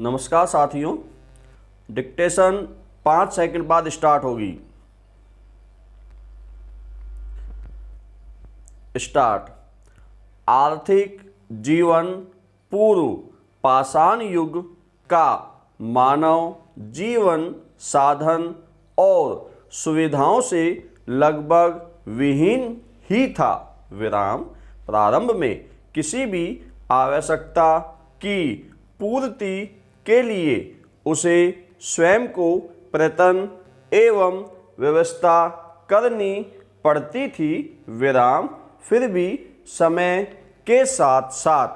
नमस्कार साथियों, dictation 5 second बाद स्टार्ट होगी। स्टार्ट। आर्थिक जीवन पूर्व पाषाण युग का मानव जीवन साधन और सुविधाओं से लगभग विहीन ही था। विराम। प्रारंभ में किसी भी आवश्यकता की पूर्ति के लिए उसे स्वयं को प्रयत्न एवं व्यवस्था करनी पड़ती थी। विराम। फिर भी समय के साथ साथ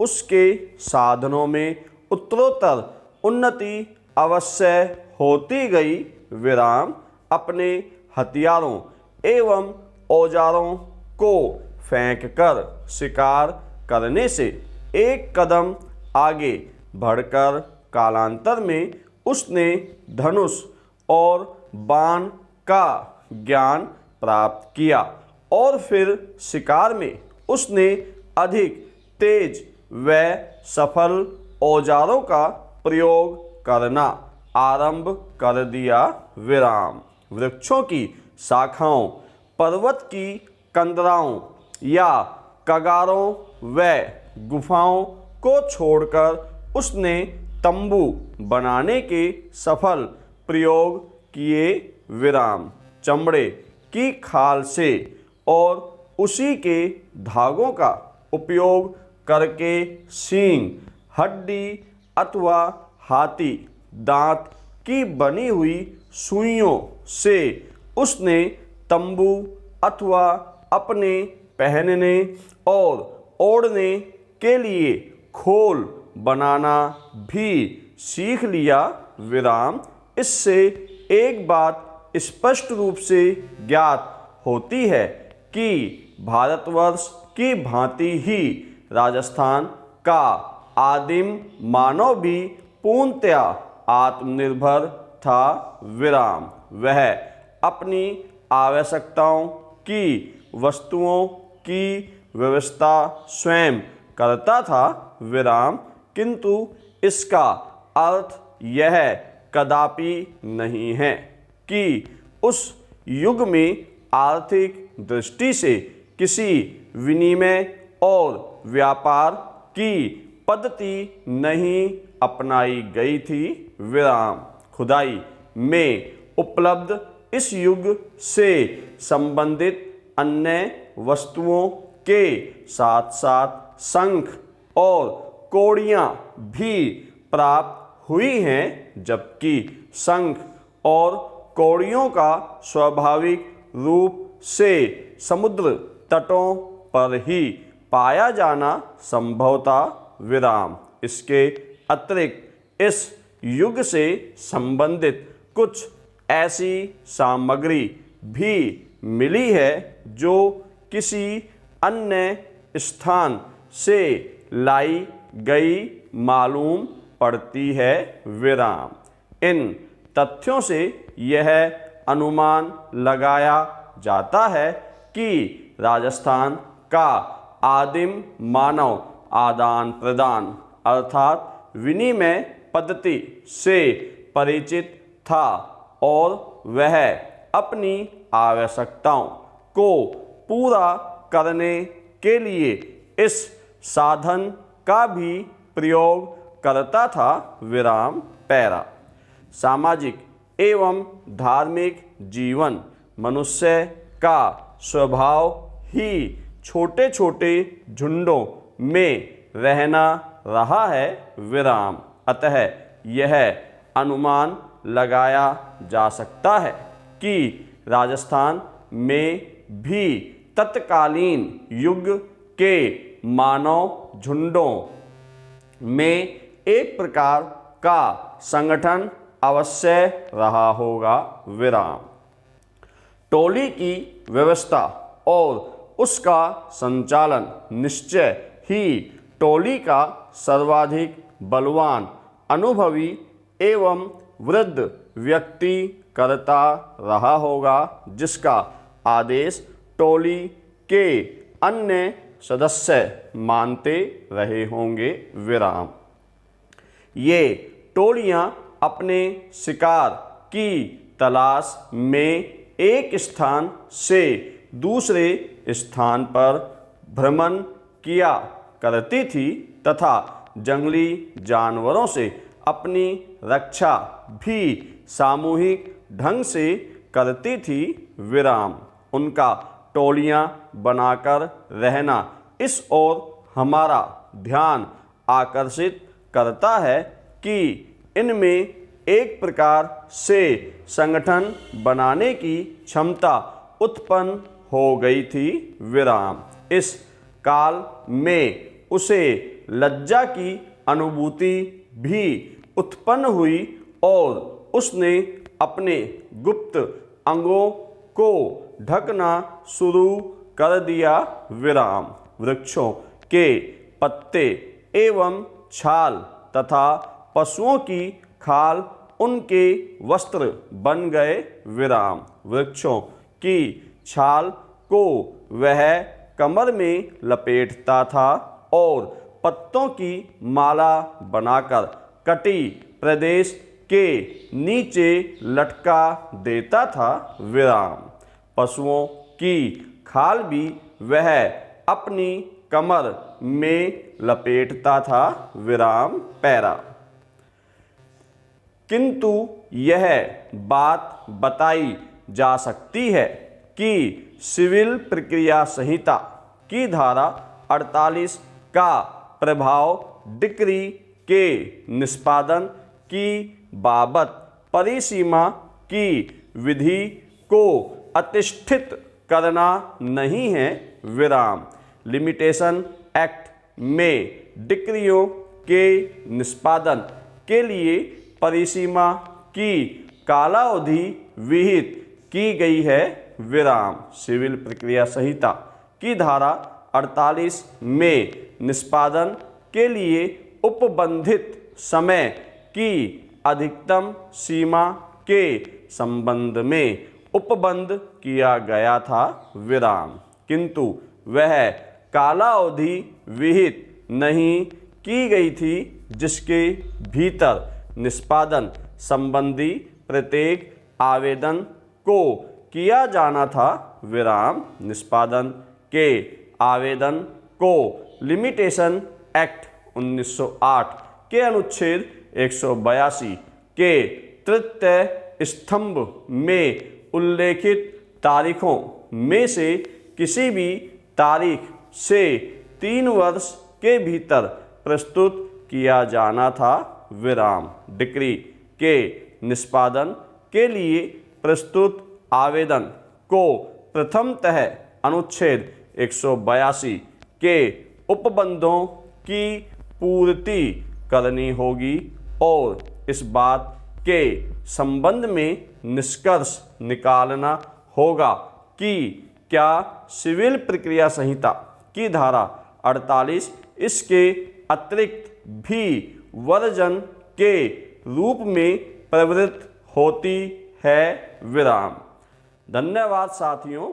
उसके साधनों में उत्तरोत्तर उन्नति अवश्य होती गई। विराम। अपने हथियारों एवं औजारों को फेंककर शिकार करने से एक कदम आगे बढ़कर कालांतर में उसने धनुष और बाण का ज्ञान प्राप्त किया और फिर शिकार में उसने अधिक तेज व सफल औजारों का प्रयोग करना आरंभ कर दिया। विराम। वृक्षों की शाखाओं, पर्वत की कंदराओं या कगारों व गुफाओं को छोड़कर उसने तंबू बनाने के सफल प्रयोग किए। विराम। चमड़े की खाल से और उसी के धागों का उपयोग करके सींग, हड्डी अथवा हाथी दांत की बनी हुई सुइयों से उसने तंबू अथवा अपने पहनने और ओढ़ने के लिए खोल बनाना भी सीख लिया। विराम। इससे एक बात स्पष्ट रूप से ज्ञात होती है कि भारतवर्ष की भांति ही राजस्थान का आदिम मानव भी पूर्णतया आत्मनिर्भर था। विराम। वह अपनी आवश्यकताओं की वस्तुओं की व्यवस्था स्वयं करता था। विराम। किंतु इसका अर्थ यह कदापि नहीं है कि उस युग में आर्थिक दृष्टि से किसी विनिमय और व्यापार की पद्धति नहीं अपनाई गई थी। विराम। खुदाई में उपलब्ध इस युग से संबंधित अन्य वस्तुओं के साथ साथ शंख और कौड़ियाँ भी प्राप्त हुई हैं, जबकि शंख और कौड़ियों का स्वाभाविक रूप से समुद्र तटों पर ही पाया जाना संभव था। विराम। इसके अतिरिक्त इस युग से संबंधित कुछ ऐसी सामग्री भी मिली है जो किसी अन्य स्थान से लाई गई मालूम पड़ती है। विराम। इन तथ्यों से यह अनुमान लगाया जाता है कि राजस्थान का आदिम मानव आदान प्रदान अर्थात विनिमय पद्धति से परिचित था और वह अपनी आवश्यकताओं को पूरा करने के लिए इस साधन का भी प्रयोग करता था। विराम। पैरा। सामाजिक एवं धार्मिक जीवन मनुष्य का स्वभाव ही छोटे छोटे झुंडों में रहना रहा है। विराम। अतः यह अनुमान लगाया जा सकता है कि राजस्थान में भी तत्कालीन युग के मानव झुंडों में एक प्रकार का संगठन अवश्य रहा होगा। विराम। टोली की व्यवस्था और उसका संचालन निश्चय ही टोली का सर्वाधिक बलवान, अनुभवी एवं वृद्ध व्यक्ति करता रहा होगा, जिसका आदेश टोली के अन्य सदस्य मानते रहे होंगे। विराम। ये टोलियां अपने शिकार की तलाश में एक स्थान से दूसरे स्थान पर भ्रमण किया करती थी तथा जंगली जानवरों से अपनी रक्षा भी सामूहिक ढंग से करती थी। विराम। उनका टोलियां बनाकर रहना इस ओर हमारा ध्यान आकर्षित करता है कि इनमें एक प्रकार से संगठन बनाने की क्षमता उत्पन्न हो गई थी। विराम। इस काल में उसे लज्जा की अनुभूति भी उत्पन्न हुई और उसने अपने गुप्त अंगों को ढकना शुरू कर दिया। विराम। वृक्षों के पत्ते एवं छाल तथा पशुओं की खाल उनके वस्त्र बन गए। विराम। वृक्षों की छाल को वह कमर में लपेटता था और पत्तों की माला बनाकर कटी प्रदेश के नीचे लटका देता था। विराम। पशुओं की खाल भी वह अपनी कमर में लपेटता था। विराम। पैरा। किंतु यह बात बताई जा सकती है कि सिविल प्रक्रिया संहिता की धारा 48 का प्रभाव डिक्री के निष्पादन की बाबत परिसीमा की विधि को अधिष्ठित करना नहीं है। विराम। लिमिटेशन एक्ट में डिक्रियों के निष्पादन के लिए परिसीमा की कालावधि विहित की गई है। विराम। सिविल प्रक्रिया संहिता की धारा 48 में निष्पादन के लिए उपबंधित समय की अधिकतम सीमा के संबंध में उपबंध किया गया था। विराम। किंतु वह कालावधि विहित नहीं की गई थी जिसके भीतर निष्पादन संबंधी प्रत्येक आवेदन को किया जाना था। विराम। निष्पादन के आवेदन को लिमिटेशन एक्ट 1908 के अनुच्छेद 182 के तृतीय स्तंभ में उल्लेखित तारीखों में से किसी भी तारीख से 3 वर्ष के भीतर प्रस्तुत किया जाना था। विराम। डिक्री के निष्पादन के लिए प्रस्तुत आवेदन को प्रथमतः अनुच्छेद 182 के उपबंधों की पूर्ति करनी होगी और इस बात के संबंध में निष्कर्ष निकालना होगा कि क्या सिविल प्रक्रिया संहिता की धारा 48 इसके अतिरिक्त भी वर्जन के रूप में प्रवृत्त होती है। विराम। धन्यवाद साथियों।